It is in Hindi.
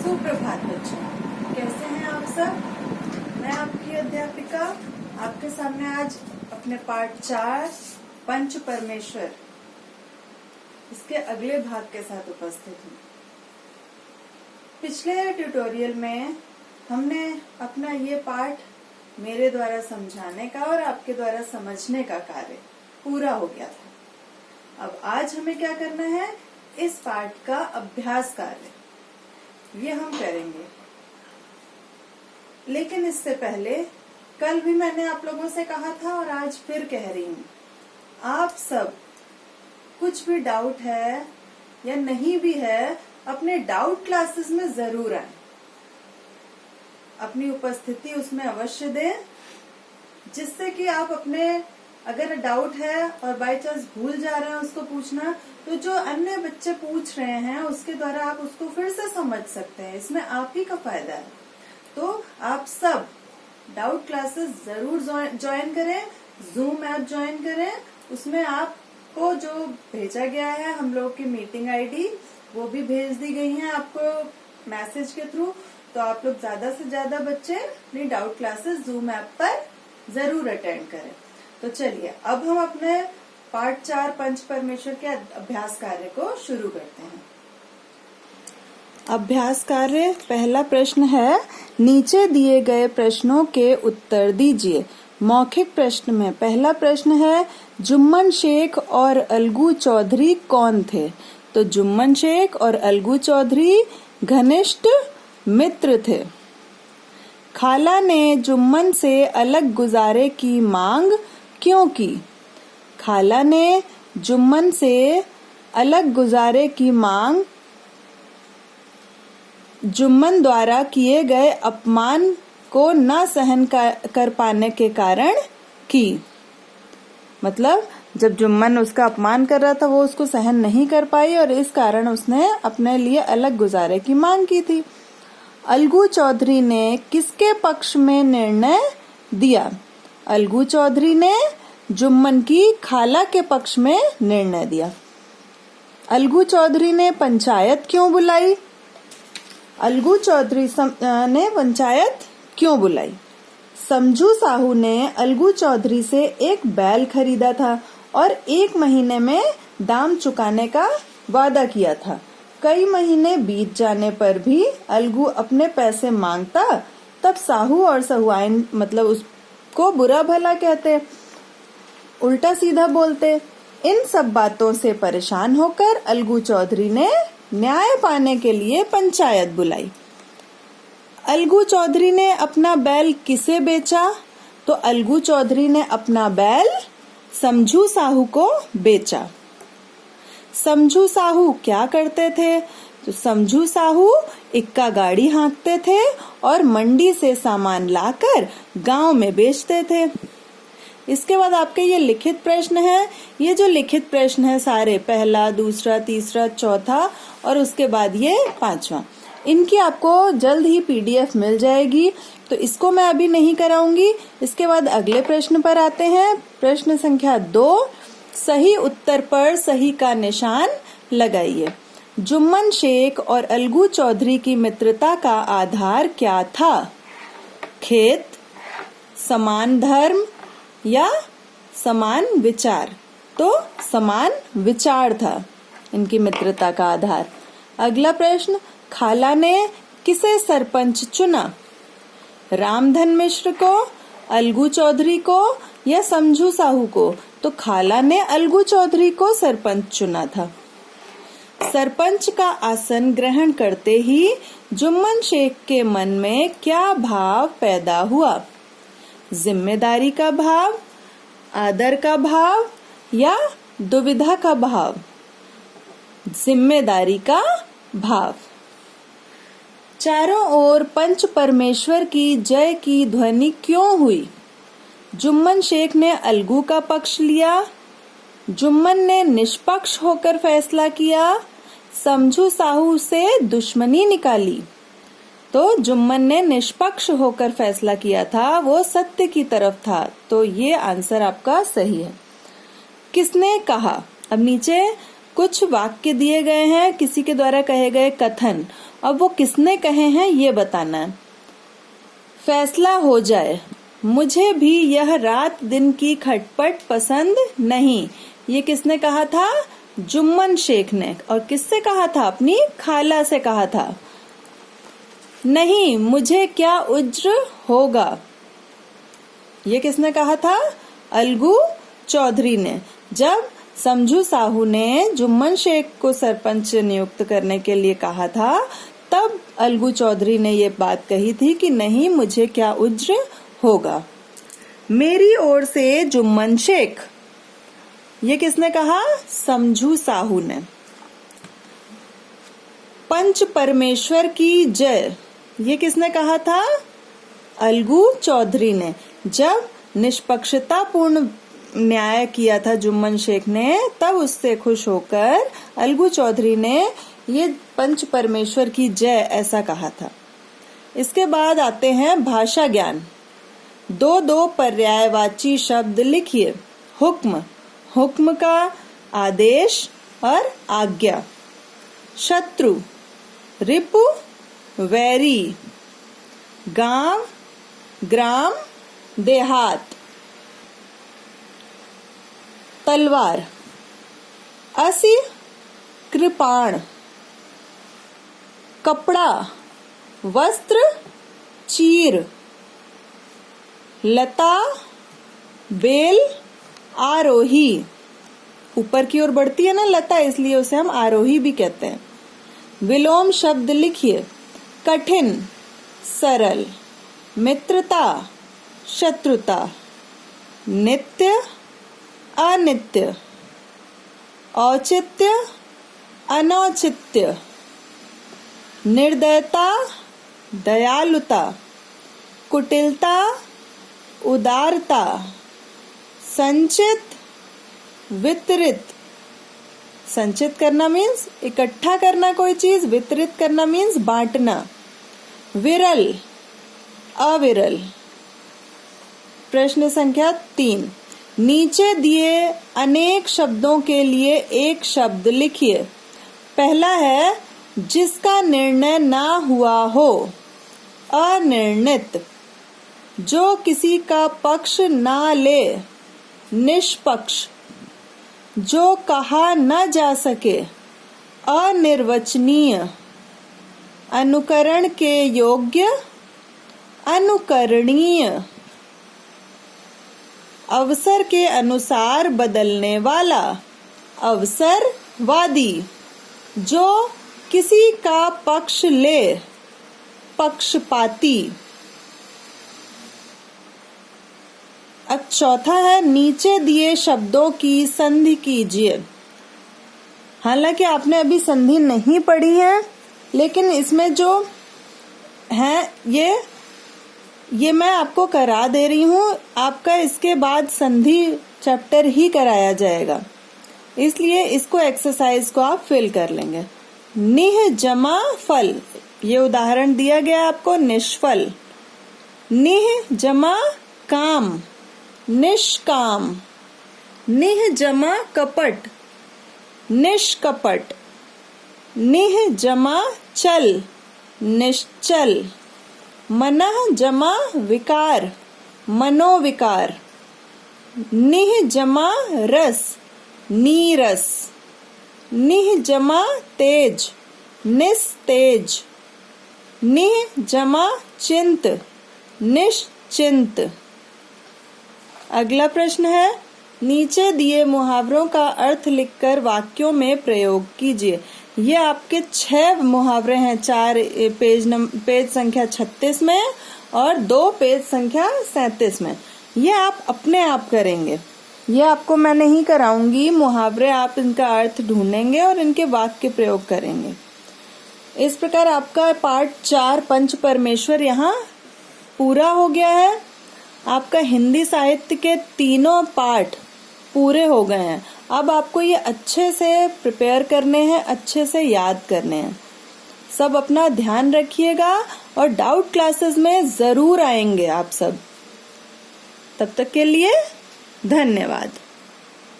सुप्रभात बच्चों, कैसे हैं आप सब। मैं आपकी अध्यापिका आपके सामने आज अपने पाठ 4 पंच परमेश्वर इसके अगले भाग के साथ उपस्थित हूँ। पिछले ट्यूटोरियल में हमने अपना ये पाठ मेरे द्वारा समझाने का और आपके द्वारा समझने का कार्य पूरा हो गया था। अब आज हमें क्या करना है, इस पाठ का अभ्यास कार्य ये हम करेंगे। लेकिन इससे पहले कल भी मैंने आप लोगों से कहा था और आज फिर कह रही हूँ, आप सब कुछ भी डाउट है या नहीं भी है, अपने डाउट क्लासेस में जरूर आए, अपनी उपस्थिति उसमें अवश्य दें, जिससे कि आप अपने अगर डाउट है और बाय चांस भूल जा रहे हैं उसको पूछना, तो जो अन्य बच्चे पूछ रहे हैं उसके द्वारा आप उसको फिर से समझ सकते हैं। इसमें आप ही का फायदा है। तो आप सब डाउट क्लासेस जरूर ज्वाइन करें, जूम ऐप ज्वाइन करें। उसमें आपको जो भेजा गया है, हम लोग की मीटिंग आईडी वो भी भेज दी गई है आपको मैसेज के थ्रू। तो आप लोग ज्यादा से ज्यादा बच्चे अपनी डाउट क्लासेस जूम ऐप पर जरूर अटेंड करें। तो चलिए अब हम अपने पाठ 4 पंच परमेश्वर के अभ्यास कार्य को शुरू करते हैं। अभ्यास कार्य पहला प्रश्न है, नीचे दिए गए प्रश्नों के उत्तर दीजिए। मौखिक प्रश्न में पहला प्रश्न है, जुम्मन शेख और अलगू चौधरी कौन थे। तो जुम्मन शेख और अलगू चौधरी घनिष्ठ मित्र थे। खाला ने जुम्मन से अलग गुजारे की मांग क्यों की। खाला ने जुम्मन से अलग गुजारे की मांग जुम्मन द्वारा किए गए अपमान को न सहन कर पाने के कारण की। मतलब जब जुम्मन उसका अपमान कर रहा था वो उसको सहन नहीं कर पाई और इस कारण उसने अपने लिए अलग गुजारे की मांग की थी। अलगू चौधरी ने किसके पक्ष में निर्णय दिया। अलगू चौधरी ने जुम्मन की खाला के पक्ष में निर्णय दिया। अलगू चौधरी ने पंचायत क्यों बुलाई। अलगू चौधरी ने पंचायत क्यों बुलाई। समझू साहू ने अलगू चौधरी से एक बैल खरीदा था और 1 महीने में दाम चुकाने का वादा किया था। कई महीने बीत जाने पर भी अलगू अपने पैसे मांगता, तब साहू और सहुआइन मतलब उसको बुरा भला कहते, उल्टा सीधा बोलते। इन सब बातों से परेशान होकर अलगू चौधरी ने न्याय पाने के लिए पंचायत बुलाई। अलगू चौधरी ने अपना बैल किसे बेचा। तो अलगू चौधरी ने अपना बैल समझू साहू को बेचा। समझू साहू क्या करते थे। तो समझू साहू इक्का गाड़ी हाँकते थे और मंडी से सामान लाकर गांव में बेचते थे। इसके बाद आपके ये लिखित प्रश्न है। ये जो लिखित प्रश्न है सारे, पहला, दूसरा, तीसरा, चौथा और उसके बाद ये 5वां, इनकी आपको जल्द ही PDF मिल जाएगी, तो इसको मैं अभी नहीं कराऊंगी। इसके बाद अगले प्रश्न पर आते हैं। प्रश्न संख्या 2, सही उत्तर पर सही का निशान लगाइए। जुम्मन शेख और अलगू चौधरी की मित्रता का आधार क्या था। खेत, समान धर्म या समान विचार। तो समान विचार था इनकी मित्रता का आधार। अगला प्रश्न, खाला ने किसे सरपंच चुना। रामधन मिश्र को, अलगू चौधरी को या समझू साहू को। तो खाला ने अलगू चौधरी को सरपंच चुना था। सरपंच का आसन ग्रहण करते ही जुम्मन शेख के मन में क्या भाव पैदा हुआ। जिम्मेदारी का भाव, आदर का भाव या दुविधा का भाव। जिम्मेदारी का भाव। चारों ओर पंच परमेश्वर की जय की ध्वनि क्यों हुई। जुम्मन शेख ने अलगू का पक्ष लिया। जुम्मन ने निष्पक्ष होकर फैसला किया। समझू साहू से दुश्मनी निकाली। तो जुम्मन ने निष्पक्ष होकर फैसला किया था, वो सत्य की तरफ था। तो ये आंसर आपका सही है। किसने कहा। अब नीचे कुछ वाक्य दिए गए हैं, किसी के द्वारा कहे गए कथन, अब वो किसने कहे हैं ये बताना है। फैसला हो जाए, मुझे भी यह रात दिन की खटपट पसंद नहीं। ये किसने कहा था? जुम्मन शेख ने। और किससे कहा था? अपनी खाला से कहा था। नहीं मुझे क्या उज्र होगा, ये किसने कहा था? अलगू चौधरी ने। जब समझू साहू ने जुम्मन शेख को सरपंच नियुक्त करने के लिए कहा था, तब अलगू चौधरी ने ये बात कही थी कि नहीं मुझे क्या उज्र होगा। मेरी ओर से जुम्मन शेख, ये किसने कहा? समझू साहू ने। पंच परमेश्वर की जय, ये किसने कहा था? अलगू चौधरी ने। जब निष्पक्षतापूर्ण न्याय किया था जुम्मन शेख ने, तब उससे खुश होकर अलगू चौधरी ने ये पंच परमेश्वर की जय ऐसा कहा था। इसके बाद आते हैं भाषा ज्ञान। दो दो पर्यायवाची शब्द लिखिए। हुक्म, हुक्म का आदेश और आज्ञा। शत्रु, रिपु, वैरी। गांव, ग्राम, देहात। तलवार, असी, कृपाण। कपड़ा, वस्त्र, चीर। लता, बेल, आरोही। ऊपर की ओर बढ़ती है ना लता, इसलिए उसे हम आरोही भी कहते हैं। विलोम शब्द लिखिए। कठिन, सरल। मित्रता, शत्रुता। नित्य, अनित्य। औचित्य, अनौचित्य। निर्दयता, दयालुता। कुटिलता, उदारता। संचित, वितरित। संचित करना मीन्स इकट्ठा करना कोई चीज, वितरित करना मीन्स बांटना। विरल, अविरल। प्रश्न संख्या 3। नीचे दिए अनेक शब्दों के लिए एक शब्द लिखिए। पहला है जिसका निर्णय ना हुआ हो, अनिर्णित। जो किसी का पक्ष ना ले, निष्पक्ष। जो कहा न जा सके, अनिर्वचनीय। अनुकरण के योग्य, अनुकरणीय। अवसर के अनुसार बदलने वाला, अवसरवादी। जो किसी का पक्ष ले, पक्षपाती। अब चौथा है नीचे दिए शब्दों की संधि कीजिए। हालांकि आपने अभी संधि नहीं पढ़ी है, लेकिन इसमें जो है ये मैं आपको करा दे रही हूँ। आपका इसके बाद संधि चैप्टर ही कराया जाएगा, इसलिए इसको एक्सरसाइज को आप फिल कर लेंगे। निह जमा फल, ये उदाहरण दिया गया आपको। निष्फल। निह जमा काम, निष्काम। निह जमा कपट, निष्कपट। निह जमा चल, निश्चल। मनः जमा विकार, मनोविकार। निह जमा रस, नीरस। निह जमा तेज, निस्तेज। निह जमा चिंत, निश्चिंत। अगला प्रश्न है नीचे दिए मुहावरों का अर्थ लिखकर वाक्यों में प्रयोग कीजिए। ये आपके 6 मुहावरे हैं, 4 पेज संख्या 36 में और 2 पेज संख्या 37 में। ये आप अपने आप करेंगे, ये आपको मैं नहीं कराऊंगी। मुहावरे आप इनका अर्थ ढूंढेंगे और इनके वाक्य प्रयोग करेंगे। इस प्रकार आपका पार्ट 4 पंच परमेश्वर यहाँ पूरा हो गया है। आपका हिंदी साहित्य के 3 पार्ट पूरे हो गए हैं। अब आपको ये अच्छे से प्रिपेयर करने हैं, अच्छे से याद करने हैं। सब अपना ध्यान रखिएगा और डाउट क्लासेस में जरूर आएंगे आप सब। तब तक के लिए धन्यवाद।